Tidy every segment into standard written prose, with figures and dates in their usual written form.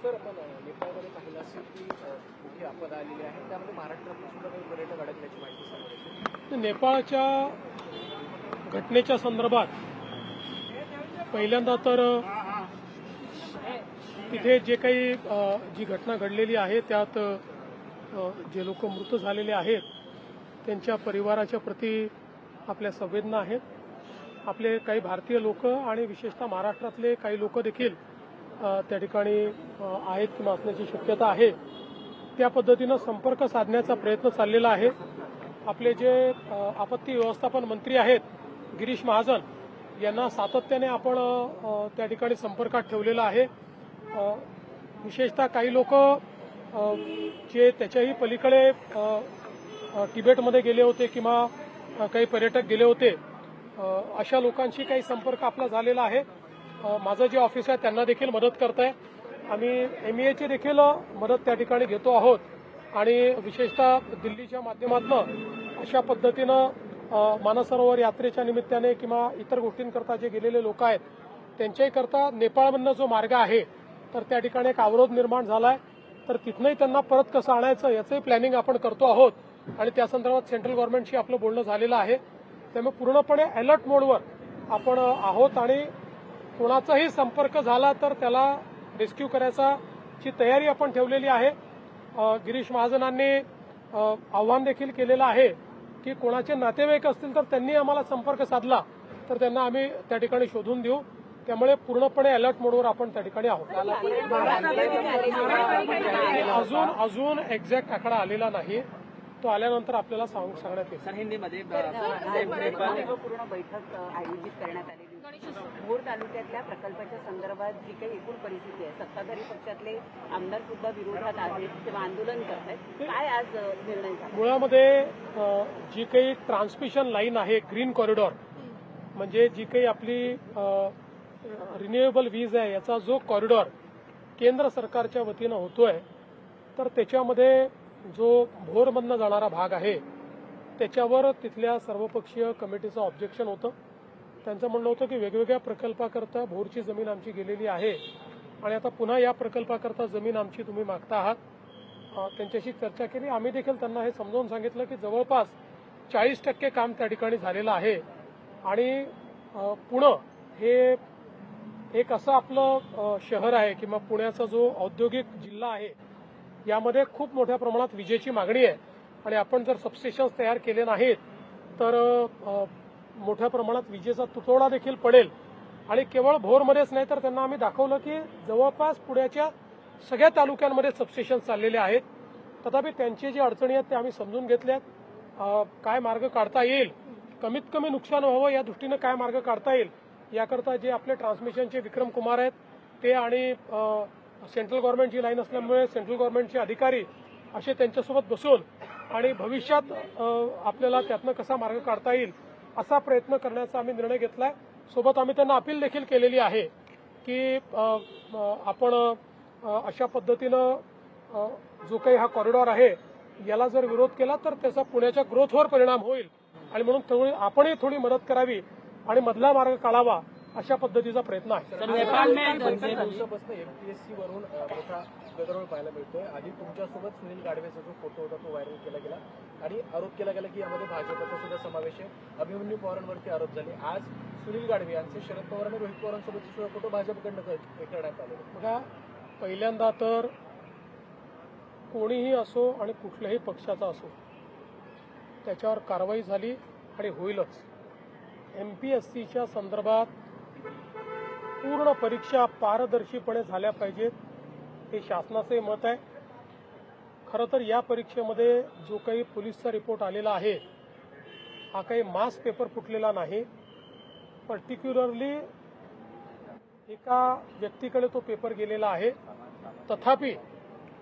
Sir, आपण नेपाळमध्ये पाहिलं असेल की मोठी आपदा आलेली आहे, त्यामध्ये महाराष्ट्रातून सुद्धा काही पर्यटक अडकल्याची माहिती समोर येते. नेपाळच्या घटनेच्या संदर्भात पहिल्यांदा तर तिथे जे काही जी घटना घडलेली आहे त्यात जे लोक मृत झालेले आहेत त्यांच्या परिवाराच्या प्रती आपल्या संवेदना आहेत. आपले काही भारतीय लोक आणि विशेषतः महाराष्ट्रातले काही लोक देखील त्या ठिकाणी आहेत किंवा असण्याची शक्यता आहे. त्या पद्धतीनं संपर्क साधण्याचा प्रयत्न चाललेला आहे. आपले जे आपत्ती व्यवस्थापन मंत्री आहेत गिरीश महाजन यांना सातत्याने आपण त्या ठिकाणी संपर्कात ठेवलेला आहे. विशेषतः काही लोक जे त्याच्याही पलीकडे तिबेटमध्ये गेले होते किंवा काही पर्यटक गेले होते अशा लोकांशी काही संपर्क आपला झालेला आहे. माझं जे ऑफिस आहे त्यांना देखील मदत करताय. आम्ही MEAची देखील मदत त्या ठिकाणी घेतो आहोत आणि विशेषतः दिल्लीच्या माध्यमातून अशा पद्धतीनं मानसरोवर यात्रेच्या निमित्ताने किंवा इतर गोष्टींकरता जे गेलेले लोक आहेत त्यांच्याही करता नेपाळमधनं जो मार्ग आहे तर त्या ठिकाणी एक अवरोध निर्माण झालाय. तर तिथनंही त्यांना परत कसं आणायचं याचंही प्लॅनिंग आपण करतो आहोत आणि त्या संदर्भात सेंट्रल गव्हर्नमेंटशी आपलं बोलणं झालेलं आहे. त्यामुळे पूर्णपणे अलर्ट मोडवर आपण आहोत आणि कोणाचाही संपर्क झाला तर त्याला रेस्क्यू करायची तयारी आपण ठेवलेली आहे. गिरीश महाजनांनी आव्हान देखील केलेलं आहे की कोणाचे नातेवाईक असतील तर त्यांनी आम्हाला संपर्क साधला तर त्यांना आम्ही त्या ठिकाणी शोधून देऊ. त्यामुळे पूर्णपणे अलर्ट मोडवर आपण त्या ठिकाणी आहोत. अजून एक्झॅक्ट आकडा आलेला नाही. तो आल्यानंतर आपल्याला सांगण्यात येईल. सर, हिंदीमध्ये पूर्ण बैठक आयोजित करण्यात आलेली होती. भोर तालुक्यातल्या प्रकल्पाच्या संदर्भात जी काही एकूण परिस्थिती आहे, सत्ताधारी पक्षातले आमदार सुद्धा विरोधात आहेत किंवा आंदोलन करत आहेत, काय आज निर्णय झाला? मुळामध्ये जी काही ट्रान्समिशन लाईन आहे ग्रीन कॉरिडॉर म्हणजे जी काही आपली रिन्युएबल वीज आहे याचा जो कॉरिडॉर केंद्र सरकारच्या वतीनं होतोय तर त्याच्यामध्ये जो भोरमधनं जाणारा भाग आहे त्याच्यावर तिथल्या सर्वपक्षीय कमिटीचं ऑब्जेक्शन होतं. त्यांचं म्हणणं होतं की वेगवेगळ्या प्रकल्पाकरता भोरची जमीन आमची गेलेली आहे आणि आता पुन्हा या प्रकल्पाकरता जमीन आमची तुम्ही मागता आहात. त्यांच्याशी चर्चा केली. आम्ही देखील त्यांना हे समजावून सांगितलं की जवळपास 40% काम त्या ठिकाणी झालेलं आहे आणि पुणे हे एक असं आपलं शहर आहे किंवा पुण्याचा जो औद्योगिक जिल्हा आहे यामध्ये खूप मोठ्या प्रमाणात विजेची मागणी आहे आणि आपण जर सबस्टेशन्स तयार केले नाहीत तर मोठ्या प्रमाणात विजेचा तुटवडा देखील पडेल. आणि केवळ भोरमध्येच नाही तर त्यांना आम्ही दाखवलं की जवळपास पुण्याच्या सगळ्या तालुक्यांमध्ये सबस्टेशन्स चाललेले आहेत. तथापि त्यांची जी अडचणी आहेत त्या आम्ही समजून घेतल्यात. काय मार्ग काढता येईल, कमीत कमी नुकसान व्हावं या दृष्टीनं काय मार्ग काढता येईल याकरता जे आपले ट्रान्समिशनचे विक्रम कुमार आहेत ते आणि सेंट्रल गव्हर्नमेंटची लाईन असल्यामुळे सेंट्रल गव्हर्नमेंटचे अधिकारी असे त्यांच्यासोबत बसून आणि भविष्यात आपल्याला त्यातनं कसा मार्ग काढता येईल असा प्रयत्न करण्याचा आम्ही निर्णय घेतलाय. सोबत आम्ही त्यांना अपील देखील केलेली आहे की आपण अशा पद्धतीनं जो काही हा कॉरिडॉर आहे याला जर विरोध केला तर त्याचा पुण्याच्या ग्रोथवर परिणाम होईल आणि म्हणून आपणही थोडी मदत करावी आणि मधला मार्ग काढावा अशा पद्धतीचा प्रयत्न आहे. दिवसापासून MPSC वरून मोठा गदारोळ पाहायला मिळतोय. आधी तुमच्यासोबत सुनील गाढवेचा जो फोटो होता तो व्हायरल केला गेला आणि आरोप केला गेला की यामध्ये भाजपचा सुद्धा समावेश आहे. अभिमन्यू पवारांवरती आरोप झाले. आज सुनील गाढवे यांचे शरद पवार आणि रोहित पवारांसोबतचे सुद्धा फोटो भाजपकडनं करण्यात आले. बघा, पहिल्यांदा तर कोणीही असो आणि कुठल्याही पक्षाचा असो त्याच्यावर कारवाई झाली आणि होईलच. MPSCच्या संदर्भात पूर्ण परीक्षा पारदर्शीपणे झाल्या पाहिजेत हे शासनाचे मत आहे. खरं तर या परीक्षेमध्ये जो काही पोलीसचा रिपोर्ट आलेला आहे हा काही मास पेपर फुटलेला नाही. पर्टिक्युलरली एका व्यक्तीकडे तो पेपर गेलेला आहे. तथापि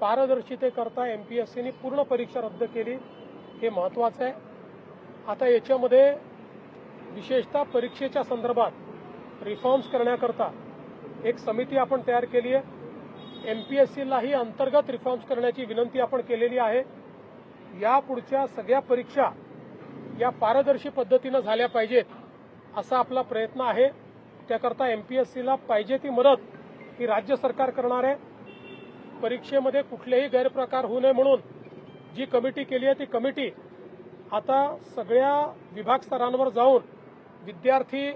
पारदर्शितेकरता MPSCने पूर्ण परीक्षा रद्द केली हे महत्वाचं आहे. आता याच्यामध्ये विशेषतः परीक्षेच्या संदर्भात रिफॉर्म्स करण्याकरता एक समिती आपण तयार केली आहे. MPSCलाही अंतर्गत रिफॉर्म्स करण्याची विनंती आपण केलेली आहे. यापुढच्या सगळ्या परीक्षा या पारदर्शी पद्धतीनं झाल्या पाहिजेत असा आपला प्रयत्न आहे. त्याकरता MPSCला पाहिजे ती मदत ही राज्य सरकार करणार आहे. परीक्षेमध्ये कुठलेही गैरप्रकार होऊ नये म्हणून जी कमिटी केली आहे ती कमिटी आता सगळ्या विभाग स्तरांवर जाऊन विद्यार्थी,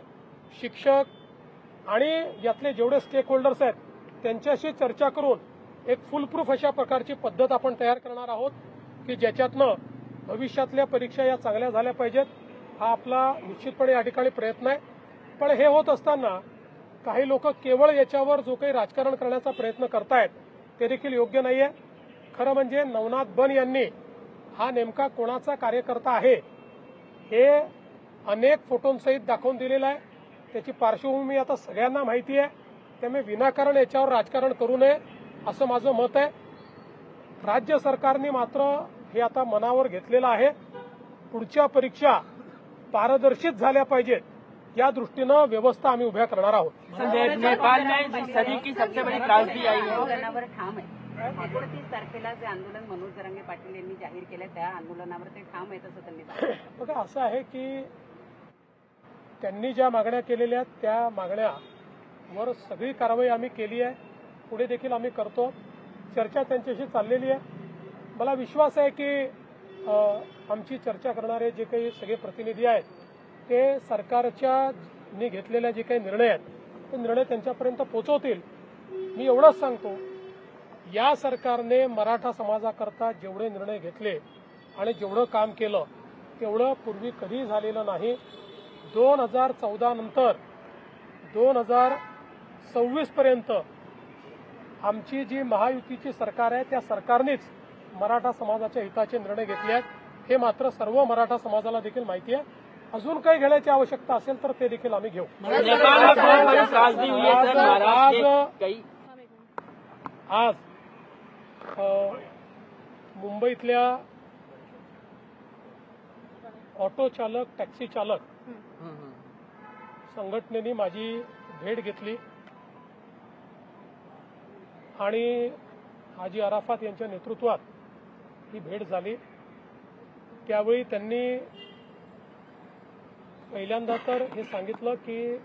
शिक्षक आणि यातले जेवढे स्टेक होल्डर्स आहेत त्यांच्याशी चर्चा करून एक फुलप्रूफ अशा प्रकारची पद्धत आपण तयार करणार आहोत की ज्याच्यातनं भविष्यातल्या परीक्षा या चांगल्या झाल्या पाहिजेत. हा आपला निश्चितपणे या ठिकाणी प्रयत्न आहे. पण हे होत असताना काही लोक केवळ याच्यावर जो काही राजकारण करण्याचा प्रयत्न करतायत ते देखील योग्य नाहीये. खरं म्हणजे नवनाथ बन यांनी हा नेमका कोणाचा कार्यकर्ता आहे हे अनेक फोटोंसहित दाखवून दिलेलं आहे. त्याची पार्श्वभूमी आता सगळ्यांना माहिती आहे. त्यामुळे विनाकारण याच्यावर राजकारण करू नये असं माझं मत आहे. राज्य सरकारने मात्र हे आता मनावर घेतलेलं आहे. पुढच्या परीक्षा पारदर्शित झाल्या पाहिजेत या दृष्टीनं व्यवस्था आम्ही उभ्या करणार आहोत. नेपाल में सदी की सबसे बड़ी त्रासदी आई है. आंदोलनावर ठाम आहे. 29 तारखेला जे आंदोलन मनोज जरांगे पाटील यांनी जाहीर केलं त्या आंदोलनावर ते ठाम आहेत असं त्यांनी सांगितलं. बघा असं आहे की त्यांनी ज्या मागण्या केलेल्या आहेत त्या मागण्यावर सगळी कारवाई आम्ही केली आहे. पुढे देखील आम्ही करतो. चर्चा त्यांच्याशी चाललेली आहे. मला विश्वास आहे की आमची चर्चा करणारे जे काही सगळे प्रतिनिधी आहेत ते सरकारच्या घेतलेल्या जे काही निर्णय आहेत ते निर्णय त्यांच्यापर्यंत पोहोचवतील. मी एवढंच सांगतो, या सरकारने मराठा समाजाकरता जेवढे निर्णय घेतले आणि जेवढं काम केलं तेवढं पूर्वी कधीही झालेलं नाही. 2014 नंतर 2026 पर्यंत आमची जी महायुतीची सरकार आहे त्या सरकारनेच मराठा समाजाच्या हिताचे निर्णय घेतले आहेत. हे मात्र सर्व मराठा समाजाला देखील माहिती आहे. अजून काही घेण्याची आवश्यकता असेल तर ते देखील आम्ही घेऊ. नेपाल में बहुत बड़ी त्रासदी हुई है सर. महाराष्ट्र के कई आज मुंबईतल्या ऑटो चालक, टॅक्सी चालक संघटनेने माझी भेट घेतली आणि हाजी अराफात यांच्या नेतृत्वात ही भेट झाली. त्यावेळी त्यांनी पहिल्यांदा तर हे सांगितलं की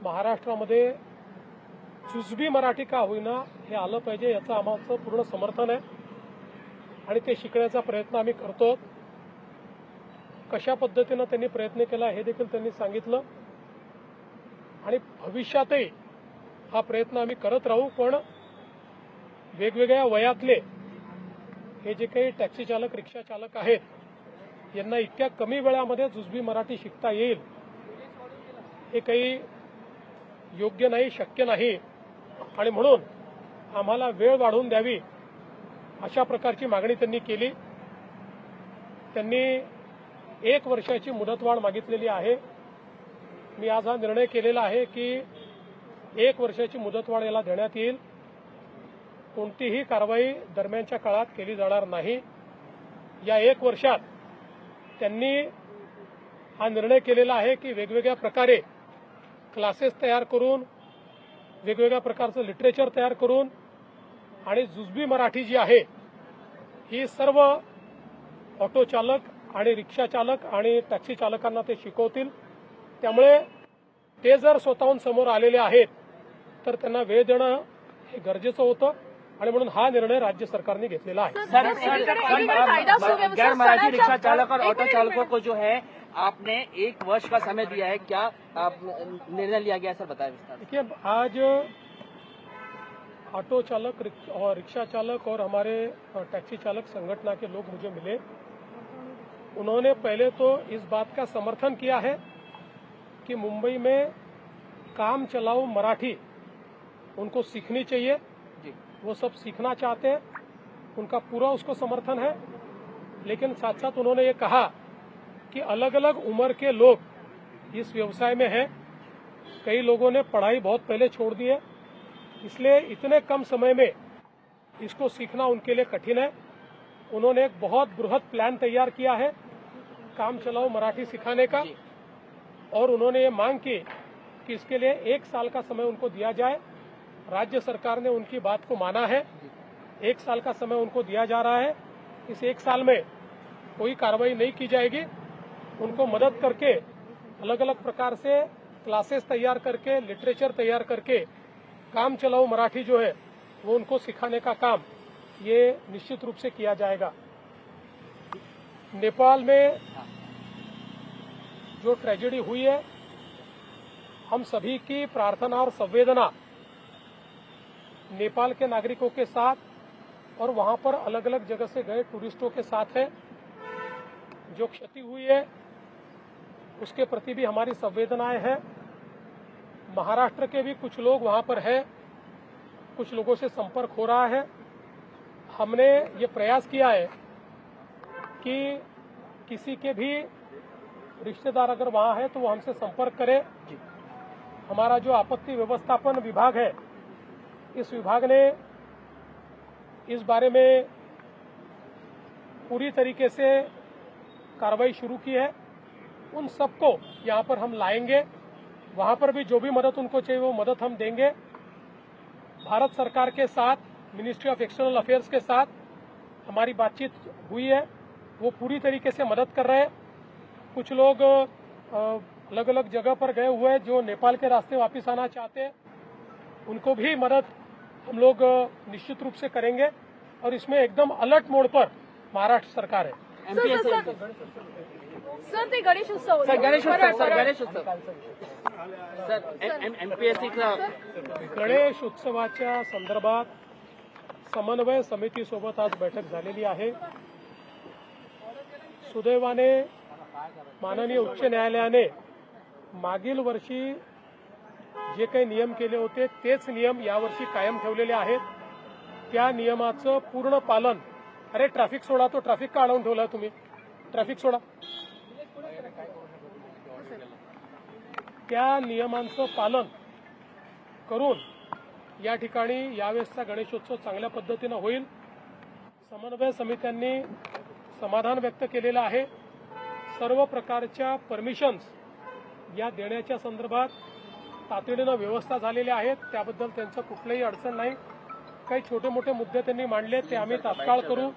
महाराष्ट्रामध्ये जुजबी मराठी का होईना हे आलं पाहिजे, याचं आमचं पूर्ण समर्थन आहे आणि ते शिकण्याचा प्रयत्न आम्ही करतो. कशा पद्धतीनं त्यांनी प्रयत्न केला हे देखील त्यांनी सांगितलं आणि भविष्यातही हा प्रयत्न आम्ही करत राहू. पण वेगवेगळ्या वयातले हे जे काही टॅक्सी चालक, रिक्षा चालक आहेत यांना इतक्या कमी वेळामध्ये जुजबी मराठी शिकता येईल हे काही योग्य नाही, शक्य नाही आणि म्हणून आम्हाला वेळ वाढवून द्यावी अशा प्रकारची मागणी त्यांनी केली. त्यांनी 1 वर्षाची मुदतवाढ मागितलेली आहे. मी आज हा निर्णय केलेला आहे की 1 वर्षाची मुदतवाढ याला देण्यात येईल. कोणतीही कारवाई दरम्यानच्या काळात केली जाणार नाही. या 1 वर्षात त्यांनी हा निर्णय केलेला आहे की वेगवेगळ्या प्रकारे क्लासेस तयार करून, वेगवेगळ्या प्रकारचं लिटरेचर तयार करून आणि जुजबी मराठी जी आहे ही सर्व ऑटो चालक आणि रिक्षा चालक आणि टॅक्सी चालकांना ते शिकवतील. त्यामुळे ते जर स्वतःहून समोर आलेले आहेत तर त्यांना वेळ देणं हे गरजेचं होतं आणि म्हणून हा निर्णय राज्य सरकारने घेतलेला आहे. गैर मराठी रिक्शा चालक और ऑटो चालकों को जो है आपने 1 वर्ष का समय दिया है, क्या निर्णय लिया गया सर, बताएं विस्तार से. देखिए, आज ऑटो चालक और रिक्शा चालक और हमारे टैक्सी चालक संगठन के लोग मुझे मिले. उन्होंने पहले तो इस बात का समर्थन किया है कि मुंबई में काम चलाऊ मराठी उनको सीखनी चाहिए. वो सब सीखना चाहते हैं, उनका पूरा उसको समर्थन है. लेकिन साथ साथ उन्होंने ये कहा कि अलग अलग उम्र के लोग इस व्यवसाय में हैं. कई लोगों ने पढ़ाई बहुत पहले छोड़ दी है, इसलिए इतने कम समय में इसको सीखना उनके लिए कठिन है. उन्होंने एक बहुत बृहद प्लान तैयार किया है काम चलाओ मराठी सिखाने का और उन्होंने ये मांग की कि इसके लिए 1 साल का समय उनको दिया जाए. राज्य सरकार ने उनकी बात को माना है. 1 साल का समय उनको दिया जा रहा है. इस 1 साल में कोई कार्रवाई नहीं की जाएगी. उनको मदद करके अलग अलग प्रकार से क्लासेस तैयार करके, लिटरेचर तैयार करके काम चलाओ मराठी जो है वो उनको सिखाने का काम ये निश्चित रूप से किया जाएगा। नेपाल में जो ट्रेजेडी हुई है, हम सभी की प्रार्थना और संवेदना नेपाल के नागरिकों के साथ और वहां पर अलग अलग जगह से गए टूरिस्टों के साथ है। जो क्षति हुई है उसके प्रति भी हमारी संवेदनाएं हैं। महाराष्ट्र के भी कुछ लोग वहां पर हैं, कुछ लोगों से संपर्क हो रहा है। हमने ये प्रयास किया है कि किसी के भी रिश्तेदार अगर वहां है तो वो हमसे संपर्क करे। हमारा जो आपत्ति व्यवस्थापन विभाग है, इस विभाग ने इस बारे में पूरी तरीके से कार्रवाई शुरू की है। उन सबको यहां पर हम लाएंगे, वहां पर भी जो भी मदद उनको चाहिए वो मदद हम देंगे। भारत सरकार के साथ, मिनिस्ट्री ऑफ एक्सटर्नल अफेयर्स के साथ हमारी बातचीत हुई है, वो पूरी तरीके से मदद कर रहे हैं। कुछ लोग अलग अलग जगह पर गए हुए हैं जो नेपाल के रास्ते वापस आना चाहते हैं, उनको भी मदद हम लोग निश्चित रूप से करेंगे। और इसमें एकदम अलर्ट मोड पर महाराष्ट्र सरकार है। सर ते गणेश उत्सव एमपीएससी गणेश उत्सवाच्या संदर्भात समन्वय समितीसोबत आज बैठक झालेली आहे। सुदैवाने माननीय उच्च न्यायालयाने मागील वर्षी जे काही नियम केले होते तेच नियम यावर्षी कायम ठेवलेले आहेत। त्या नियमाचं पूर्ण पालन, अरे ट्रॅफिक सोडा, तो ट्रॅफिक का अडवून ठेवला तुम्ही? ट्रॅफिक सोडा। त्या नियमांचं पालन करून या ठिकाणी यावेळेसचा गणेशोत्सव चांगल्या पद्धतीनं होईल। समन्वय समित्यांनी समाधान व्यक्त केलेलं आहे। सर्व प्रकारच्या परमिशन्स या देण्याच्या संदर्भात तातडीनं व्यवस्था झालेल्या आहेत, त्याबद्दल त्यांचं कुठलंही अडचण नाही। काही छोटे मोठे मुद्दे त्यांनी मांडले ते आम्ही तात्काळ करू।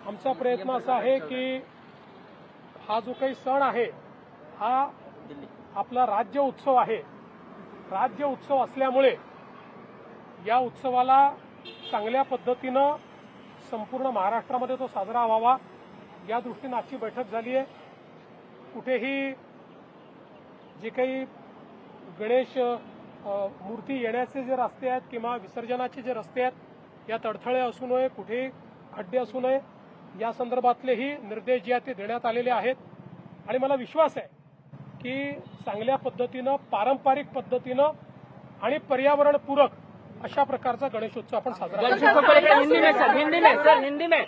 आमचा प्रयत्न असा आहे की हा जो काही सण आहे हा आपला राज्य उत्सव आहे। राज्य उत्सव असल्यामुळे या उत्सवाला चांगल्या पद्धतीनं संपूर्ण महाराष्ट्रामध्ये तो साजरा व्हावा या दृष्टीने आजची बैठक झाली आहे। कुठेही जे काही गणेश मूर्ती येण्याचे जे रस्ते आहेत किंवा विसर्जनाचे जे रस्ते आहेत यात अडथळे असू नये, कुठेही खड्डे असू नये, या संदर्भातलेही निर्देश जे आहेत ते देण्यात आलेले आहेत। आणि मला विश्वास आहे की चांगल्या पद्धतीनं, पारंपरिक पद्धतीनं आणि पर्यावरणपूरक अशा प्रकारचा गणेशोत्सव आपण साजरा करू। हिंदी में